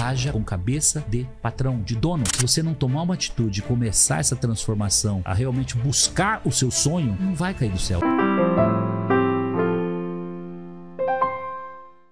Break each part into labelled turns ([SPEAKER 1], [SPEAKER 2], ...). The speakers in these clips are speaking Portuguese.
[SPEAKER 1] haja com cabeça de patrão, de dono. Se você não tomar uma atitude e começar essa transformação, a realmente buscar o seu sonho, não vai cair do céu.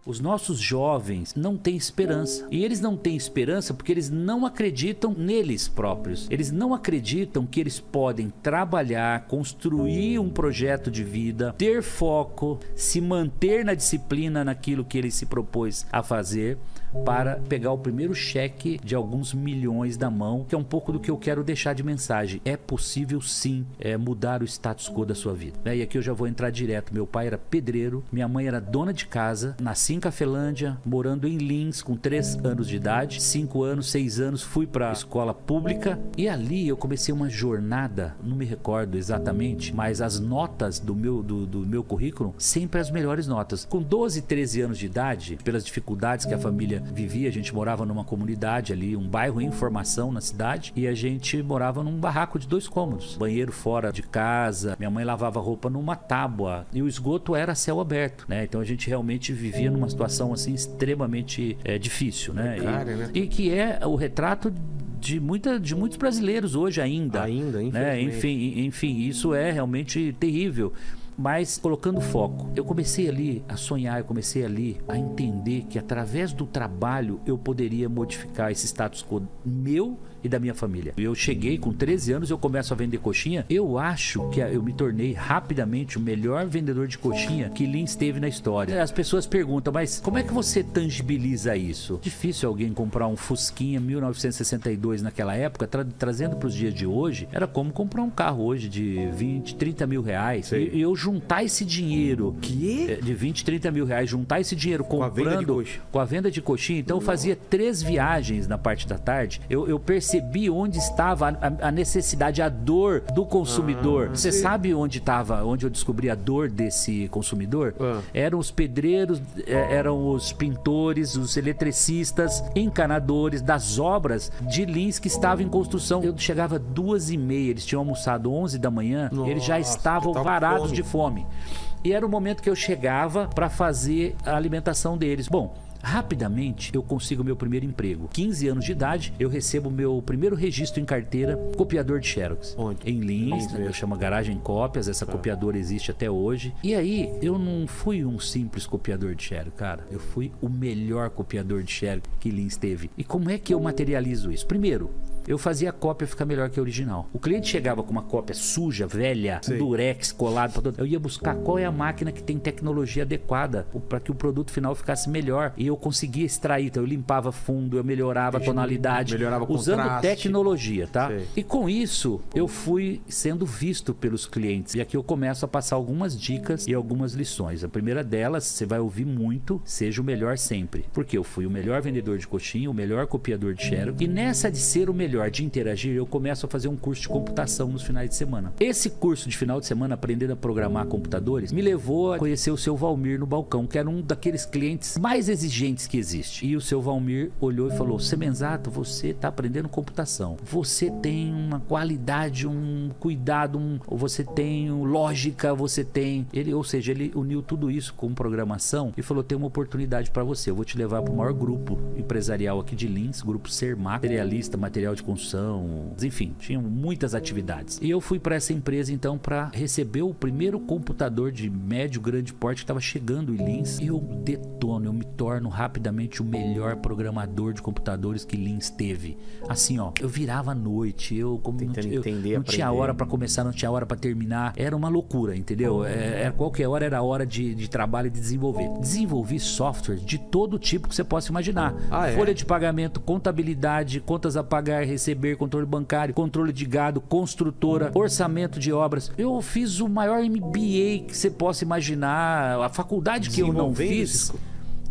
[SPEAKER 1] Os nossos jovens não têm esperança. E eles não têm esperança porque eles não acreditam neles próprios. Eles não acreditam que eles podem trabalhar, construir um projeto de vida, ter foco, se manter na disciplina naquilo que ele se propôs a fazer, para pegar o primeiro cheque de alguns milhões da mão, que é um pouco do que eu quero deixar de mensagem. É possível sim mudar o status quo da sua vida. E aqui eu já vou entrar direto. Meu pai era pedreiro, minha mãe era dona de casa, nasci em Cafelândia, morando em Lins com 3 anos de idade, 5 anos, 6 anos, fui para a escola pública e ali eu comecei uma jornada, não me recordo exatamente, mas as notas do meu currículo, sempre as melhores notas. Com 12, 13 anos de idade, pelas dificuldades que a família vivia, a gente morava numa comunidade ali, um bairro em formação na cidade, e a gente morava num barraco de 2 cômodos, banheiro fora de casa, minha mãe lavava roupa numa tábua e o esgoto era a céu aberto, né? Então a gente realmente vivia numa situação assim extremamente difícil, né? E que é o retrato de muitos brasileiros hoje ainda, né? Enfim, isso é realmente terrível. Mas colocando foco, eu comecei ali a sonhar, eu comecei ali a entender que através do trabalho eu poderia modificar esse status quo meu e da minha família. Eu cheguei com 13 anos, eu começo a vender coxinha. Eu acho que eu me tornei rapidamente o melhor vendedor de coxinha que Lins teve na história. As pessoas perguntam, mas como é que você tangibiliza isso? Difícil alguém comprar um Fusquinha 1962 naquela época, trazendo para os dias de hoje, era como comprar um carro hoje de 20, 30 mil reais. E eu juntar esse dinheiro de 20, 30 mil reais, juntar esse dinheiro comprando com a venda de coxinha. Então eu fazia 3 viagens na parte da tarde. Eu percebi onde estava a necessidade, a dor do consumidor. Você sabe onde eu descobri a dor desse consumidor? Eram os pedreiros, eram os pintores, os eletricistas, encanadores das obras de Lins que estavam em construção. Eu chegava 2h30, eles tinham almoçado 11 da manhã, eles já estavam varados de fome. E era o momento que eu chegava para fazer a alimentação deles. Bom, rapidamente eu consigo meu primeiro emprego. 15 anos de idade, eu recebo meu primeiro registro em carteira, copiador de Xerox. Onde? Em Lins, eu chamo Garagem Cópias, essa copiadora existe até hoje. E aí, eu não fui um simples copiador de Xerox, cara. Eu fui o melhor copiador de Xerox que Lins teve. E como é que eu materializo isso? Primeiro, eu fazia a cópia ficar melhor que a original. O cliente chegava com uma cópia suja, velha, um durex colado, eu ia buscar qual é a máquina que tem tecnologia adequada para que o produto final ficasse melhor. E eu conseguia extrair, então eu limpava fundo, eu melhorava a tonalidade, usando tecnologia, tá? E com isso, eu fui sendo visto pelos clientes. E aqui eu começo a passar algumas dicas e algumas lições. A primeira delas, você vai ouvir muito, seja o melhor sempre. Porque eu fui o melhor vendedor de coxinha, o melhor copiador de Xerox. E nessa de ser o melhor, de interagir, eu começo a fazer um curso de computação nos finais de semana. Esse curso de final de semana, aprendendo a programar computadores, me levou a conhecer o seu Valmir no balcão, que era um daqueles clientes mais exigentes que existe. E o seu Valmir olhou e falou: Semenzato, você está aprendendo computação. Você tem uma qualidade, um cuidado, você tem lógica, você tem... Ou seja, ele uniu tudo isso com programação e falou: tem uma oportunidade para você. Eu vou te levar para o maior grupo empresarial aqui de Lins, grupo Sermac, materialista, material de construção, enfim, tinham muitas atividades. E eu fui para essa empresa então para receber o primeiro computador de médio, grande porte que estava chegando em Lins. Eu detono, eu me torno rapidamente o melhor programador de computadores que Lins teve. Assim, ó, eu virava à noite, eu não tinha hora para começar, não tinha hora para terminar, era uma loucura, entendeu? Qualquer hora era hora de trabalho e de desenvolver. Desenvolvi software de todo tipo que você possa imaginar. Folha de pagamento, contabilidade, contas a pagar, receber, controle bancário, controle de gado, construtora, orçamento de obras. Eu fiz o maior MBA que você possa imaginar. A faculdade que eu não fiz,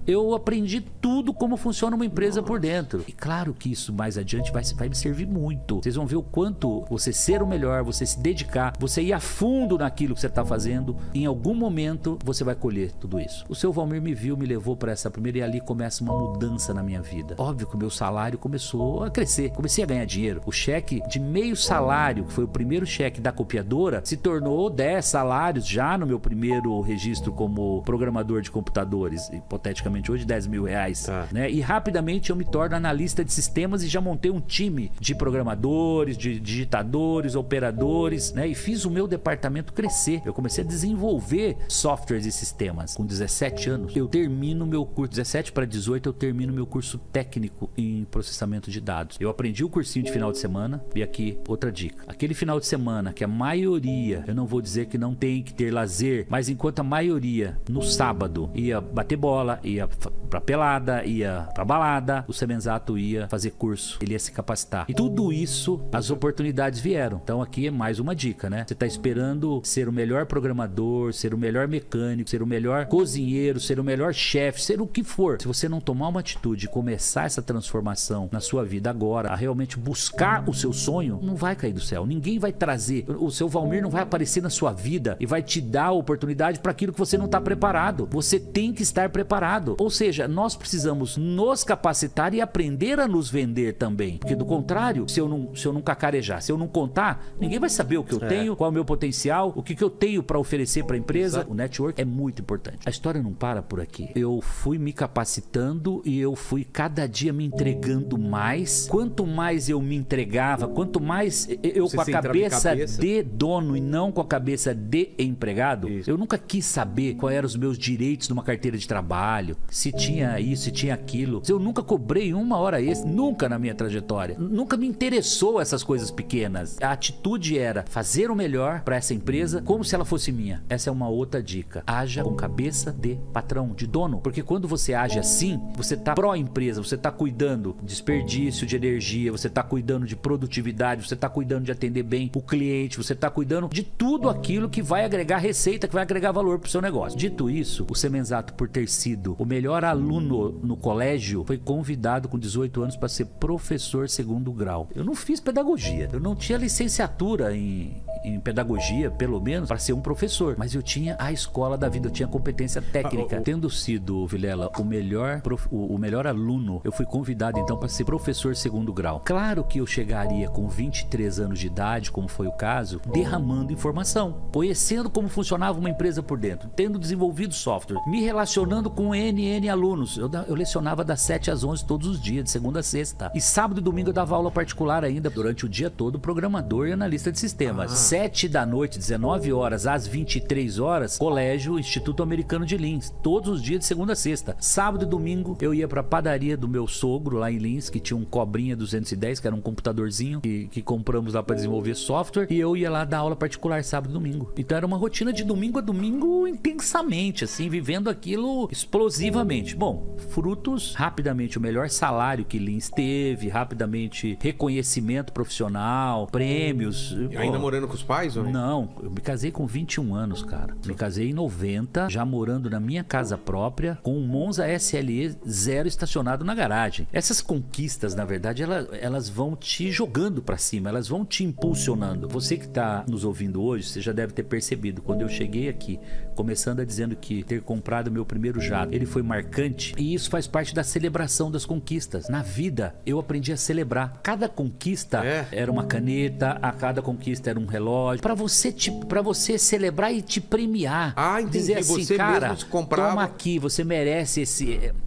[SPEAKER 1] eu aprendi tudo como funciona uma empresa por dentro. E claro que isso mais adiante vai me servir muito. Vocês vão ver o quanto você ser o melhor, você se dedicar, você ir a fundo naquilo que você está fazendo, em algum momento você vai colher tudo isso. O seu Valmir me viu, me levou para essa primeira, e ali começa uma mudança na minha vida. Óbvio que o meu salário começou a crescer, comecei a ganhar dinheiro. O cheque de meio salário, que foi o primeiro cheque da copiadora, se tornou 10 salários já no meu primeiro registro como programador de computadores, hipoteticamente aproximadamente hoje R$10.000, né? E rapidamente eu me torno analista de sistemas e já montei um time de programadores, de digitadores, operadores, né? E fiz o meu departamento crescer. Eu comecei a desenvolver softwares e sistemas. Com 17 anos, eu termino meu curso, 17 para 18, eu termino meu curso técnico em processamento de dados. Eu aprendi o cursinho de final de semana. E aqui, outra dica. Aquele final de semana que a maioria, eu não vou dizer que não tem que ter lazer, mas enquanto a maioria, no sábado, ia bater bola, ia pra pelada, ia pra balada, o Semenzato ia fazer curso, ele ia se capacitar. E tudo isso, as oportunidades vieram. Então aqui é mais uma dica, né? Você tá esperando ser o melhor programador, ser o melhor mecânico, ser o melhor cozinheiro, ser o melhor chefe, ser o que for. Se você não tomar uma atitude e começar essa transformação na sua vida agora, a realmente buscar o seu sonho, não vai cair do céu. Ninguém vai trazer, o seu Valmir não vai aparecer na sua vida e vai te dar a oportunidade para aquilo que você não está preparado. Você tem que estar preparado. Ou seja, nós precisamos nos capacitar e aprender a nos vender também. Porque do contrário, se eu não cacarejar, se eu não contar, ninguém vai saber o que eu tenho, qual é o meu potencial, o que eu tenho para oferecer para a empresa. Exato. O network é muito importante. A história não para por aqui. Eu fui me capacitando e eu fui cada dia me entregando mais. Quanto mais eu me entregava, quanto mais eu com a cabeça de dono e não com a cabeça de empregado, eu nunca quis saber quais eram os meus direitos numa carteira de trabalho, se tinha isso, se tinha aquilo. Eu nunca cobrei uma hora extra, nunca na minha trajetória. Nunca me interessou essas coisas pequenas. A atitude era fazer o melhor para essa empresa como se ela fosse minha. Essa é uma outra dica. Haja com cabeça de patrão, de dono. Porque quando você age assim, você tá pró-empresa, você tá cuidando de desperdício de energia, você tá cuidando de produtividade, você tá cuidando de atender bem o cliente, você tá cuidando de tudo aquilo que vai agregar receita, que vai agregar valor pro seu negócio. Dito isso, o Semenzato, por ter sido o melhor aluno no colégio, foi convidado com 18 anos para ser professor segundo grau. Eu não fiz pedagogia, eu não tinha licenciatura em pedagogia, pelo menos, para ser um professor, mas eu tinha a escola da vida, eu tinha competência técnica. Tendo sido, Vilela, o melhor aluno, eu fui convidado então para ser professor segundo grau. Claro que eu chegaria com 23 anos de idade, como foi o caso, derramando informação, conhecendo como funcionava uma empresa por dentro, tendo desenvolvido software, me relacionando com NN alunos. Eu lecionava das 7 às 11 todos os dias, de segunda a sexta. E sábado e domingo eu dava aula particular ainda, durante o dia todo, programador e analista de sistemas. 7 da noite, 19 horas às 23 horas, colégio Instituto Americano de Lins, todos os dias de segunda a sexta. Sábado e domingo eu ia pra padaria do meu sogro lá em Lins, que tinha um Cobrinha 210, que era um computadorzinho que compramos lá para desenvolver software, e eu ia lá dar aula particular sábado e domingo. Então era uma rotina de domingo a domingo intensamente, assim, vivendo aquilo explosivamente. Bom, frutos, rapidamente o melhor salário que Lins teve, rapidamente reconhecimento profissional, prêmios.
[SPEAKER 2] E ainda morando com os pais? Ou
[SPEAKER 1] não, eu me casei com 21 anos, cara. Me casei em 90, já morando na minha casa própria, com um Monza SLE 0 estacionado na garagem. Essas conquistas, na verdade, elas vão te jogando pra cima, elas vão te impulsionando. Você que tá nos ouvindo hoje, você já deve ter percebido, quando eu cheguei aqui, começando dizendo que ter comprado meu primeiro jato, ele foi marcante, e isso faz parte da celebração das conquistas. Na vida, eu aprendi a celebrar. Cada conquista era uma caneta, a cada conquista era um relógio, pra você celebrar e te premiar.
[SPEAKER 2] Entendi.
[SPEAKER 1] Dizer assim,
[SPEAKER 2] você
[SPEAKER 1] cara,
[SPEAKER 2] mesmo comprava...
[SPEAKER 1] toma aqui, você merece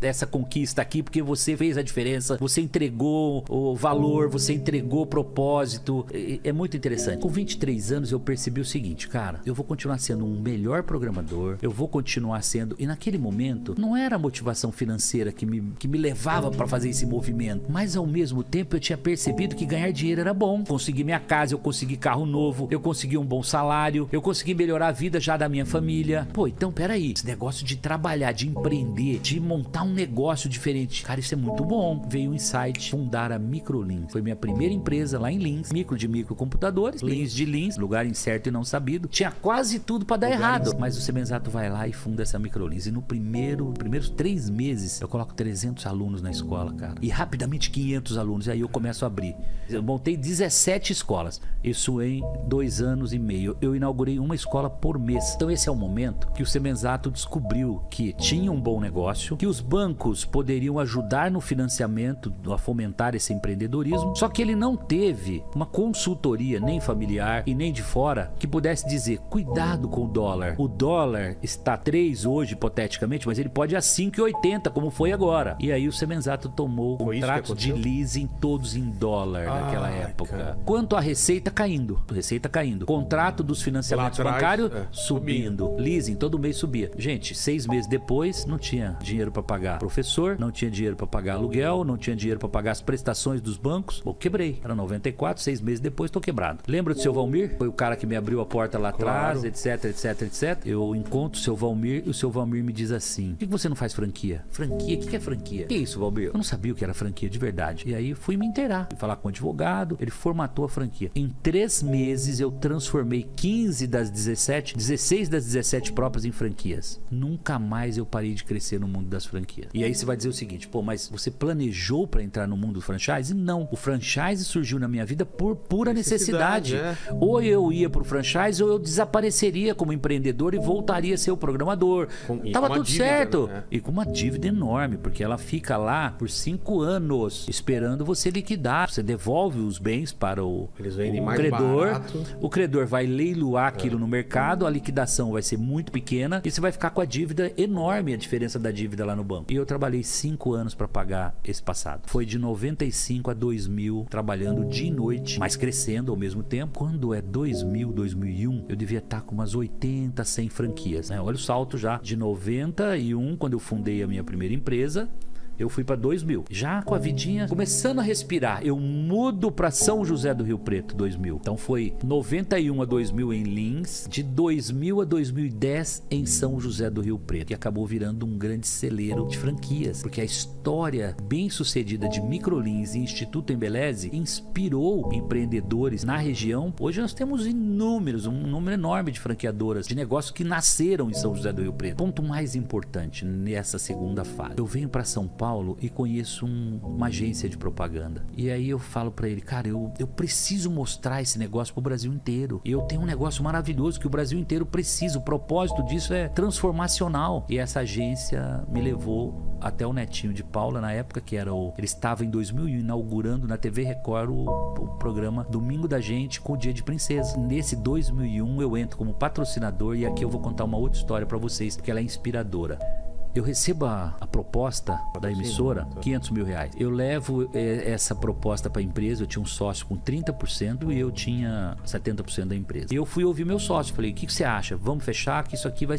[SPEAKER 1] essa conquista aqui, porque você fez a diferença, você entregou o valor, você entregou o propósito. É muito interessante. Com 23 anos eu percebi o seguinte, cara, eu vou continuar sendo um melhor programador, eu vou continuar sendo, e naquele momento não era a motivação financeira que me levava para fazer esse movimento, mas ao mesmo tempo eu tinha percebido que ganhar dinheiro era bom. Consegui minha casa, eu consegui carro novo, eu consegui um bom salário, eu consegui melhorar a vida já da minha família. Pô, então peraí, esse negócio de trabalhar, de empreender, de montar um negócio diferente, cara, isso é muito bom. Veio o insight, fundar a Microlins. Foi minha primeira empresa lá em Lins, microcomputadores, Lins de Lins, lugar incerto e não sabido. Tinha quase tudo pra dar errado, mas o Semenzato vai lá e funda essa Microlins. E primeiros 3 meses eu coloco 300 alunos na escola, cara, e rapidamente 500 alunos, e aí eu começo a abrir. Eu montei 17 escolas, isso em 2 anos e meio. Eu inaugurei uma escola por mês. Então esse é o momento que o Semenzato descobriu que tinha um bom negócio, que os bancos poderiam ajudar no financiamento, a fomentar esse empreendedorismo, só que ele não teve uma consultoria nem familiar e nem de fora que pudesse dizer, cuidado com o dólar. O dólar está 3 hoje, hipoteticamente, mas ele pode ir a 5,80, como foi agora. E aí o Semenzato tomou contratos de leasing todos em dólar naquela época. Cara. Quanto à receita caindo, contrato dos financiamentos bancários subindo, leasing todo mês subia. Gente, 6 meses depois não tinha dinheiro para pagar professor, não tinha dinheiro para pagar aluguel, não tinha dinheiro para pagar as prestações dos bancos. Pô, quebrei. Era 94, 6 meses depois tô quebrado. Lembra do seu Valmir? Foi o cara que me abriu a porta lá atrás, etc, etc, etc. Eu encontro o seu Valmir e o seu Valmir me diz assim: por que você não faz franquia? Franquia? O que é franquia? Que isso, Valmir? Eu não sabia o que era franquia de verdade. E aí fui me inteirar, fui falar com o advogado, ele formatou a franquia. Em 3 meses eu transformei 15 das 17, 16 das 17 próprias em franquias. Nunca mais eu parei de crescer no mundo das franquias. E aí você vai dizer o seguinte: pô, mas você planejou para entrar no mundo do franchise? Não. O franchise surgiu na minha vida por pura necessidade. Ou eu ia pro franchise ou eu desapareceria como empreendedor e voltaria a ser o programador. Tava tudo dívida, certo. Né? E com uma dívida enorme, porque ela fica lá por 5 anos esperando você liquidar. Você devolve os bens para o credor. Barato. O credor vai leiloar aquilo no mercado, a liquidação vai ser muito pequena e você vai ficar com a dívida enorme, a diferença da dívida lá no banco. E eu trabalhei 5 anos para pagar esse passado. Foi de 95 a 2000, trabalhando dia e noite, mas crescendo ao mesmo tempo. Quando é 2000, 2001, eu devia estar com umas 80, 100 franquias, né? Olha o salto já de 91, quando eu fundei a minha primeira empresa. Eu fui para 2000. Já com a vidinha começando a respirar, eu mudo para São José do Rio Preto, 2000. Então foi 91 a 2000 em Lins, de 2000 a 2010 em São José do Rio Preto, que acabou virando um grande celeiro de franquias, porque a história bem sucedida de Microlins e Instituto Embeleze inspirou empreendedores na região. Hoje nós temos inúmeros, um número enorme de franqueadoras, de negócios que nasceram em São José do Rio Preto. Ponto mais importante nessa segunda fase: eu venho para São Paulo e conheço uma agência de propaganda. E aí eu falo pra ele: cara, eu preciso mostrar esse negócio pro Brasil inteiro. Eu tenho um negócio maravilhoso que o Brasil inteiro precisa. O propósito disso é transformacional. E essa agência me levou até o Netinho de Paula, na época que era ele estava em 2001 inaugurando na TV Record o programa Domingo da Gente com o Dia de Princesa. Nesse 2001 eu entro como patrocinador e aqui eu vou contar uma outra história pra vocês, porque ela é inspiradora. Eu recebo a proposta da emissora, R$500 mil. Eu levo essa proposta para a empresa. Eu tinha um sócio com 30% e eu tinha 70% da empresa. E eu fui ouvir meu sócio. Falei: o que você acha? Vamos fechar que isso aqui vai...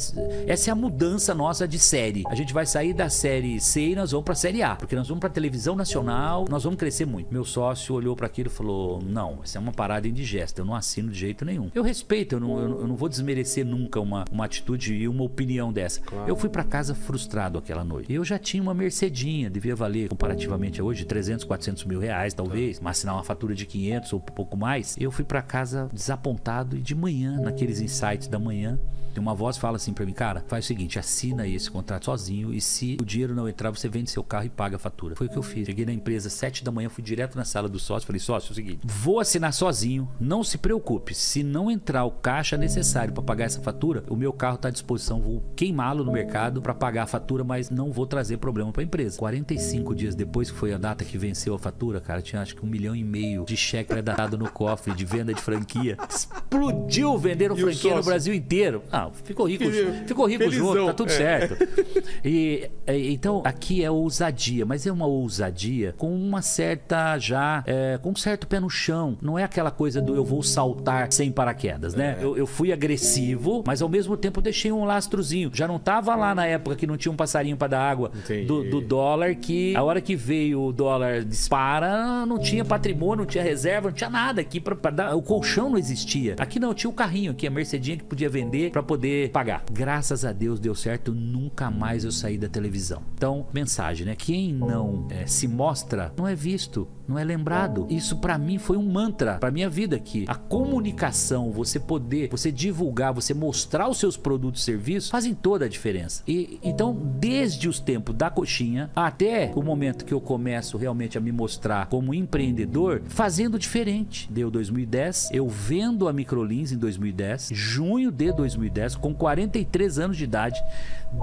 [SPEAKER 1] Essa é a mudança nossa de série. A gente vai sair da série C e nós vamos para a série A. Porque nós vamos para televisão nacional, nós vamos crescer muito. Meu sócio olhou para aquilo e falou: não, isso é uma parada indigesta. Eu não assino de jeito nenhum. Eu respeito, eu não vou desmerecer nunca uma atitude e uma opinião dessa. Claro. Eu fui para casa frustrado aquela noite. Eu já tinha uma Mercedinha, devia valer comparativamente a hoje 300, 400 mil reais talvez, mas assinar uma fatura de 500 ou pouco mais. Eu fui para casa desapontado e de manhã, naqueles insights da manhã, tem uma voz que fala assim pra mim: cara, faz o seguinte, assina esse contrato sozinho e se o dinheiro não entrar, você vende seu carro e paga a fatura. Foi o que eu fiz. Cheguei na empresa 7 da manhã, fui direto na sala do sócio, falei: sócio, é o seguinte, vou assinar sozinho, não se preocupe, se não entrar o caixa necessário para pagar essa fatura, o meu carro tá à disposição, vou queimá-lo no mercado para pagar a fatura, mas não vou trazer problema pra empresa. 45 dias depois, que foi a data que venceu a fatura, cara, tinha acho que 1,5 milhão de cheque pré-datado no cofre de venda de franquia. Explodiu, venderam franquia no Brasil inteiro. Ficou rico
[SPEAKER 2] felizão,
[SPEAKER 1] junto, tá tudo certo. Então, aqui é ousadia, mas é uma ousadia com uma certa com um certo pé no chão. Não é aquela coisa do eu vou saltar sem paraquedas, né? Eu fui agressivo, mas ao mesmo tempo deixei um lastrozinho. Já não tava lá na época que não tinha um passarinho para dar água do dólar, que a hora que veio o dólar dispara, não tinha patrimônio, não tinha reserva, não tinha nada aqui para dar. O colchão não existia. Aqui não, tinha o carrinho aqui, a Mercedinha que podia vender para poder pagar. Graças a Deus deu certo, nunca mais eu saí da televisão. Então, mensagem, né? Quem não se mostra, não é visto. não é lembrado. Isso para mim foi um mantra para minha vida aqui. A comunicação, você poder, você divulgar, você mostrar os seus produtos e serviços fazem toda a diferença. E então, desde os tempos da coxinha até o momento que eu começo realmente a me mostrar como empreendedor, fazendo diferente. Deu 2010, eu vendo a Microlins em 2010, junho de 2010, com 43 anos de idade,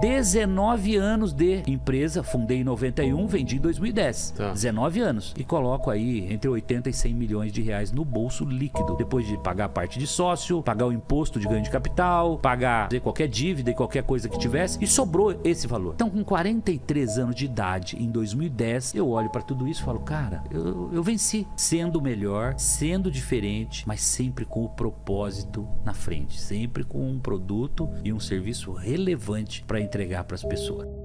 [SPEAKER 1] 19 anos de empresa, fundei em 91, vendi em 2010. 19 anos. E coloco aí entre 80 e 100 milhões de reais no bolso líquido, depois de pagar a parte de sócio, pagar o imposto de ganho de capital, pagar qualquer dívida e qualquer coisa que tivesse, e sobrou esse valor. Então, com 43 anos de idade, em 2010, eu olho para tudo isso e falo, cara, eu venci, sendo melhor, sendo diferente, mas sempre com o propósito na frente, sempre com um produto e um serviço relevante para entregar para as pessoas.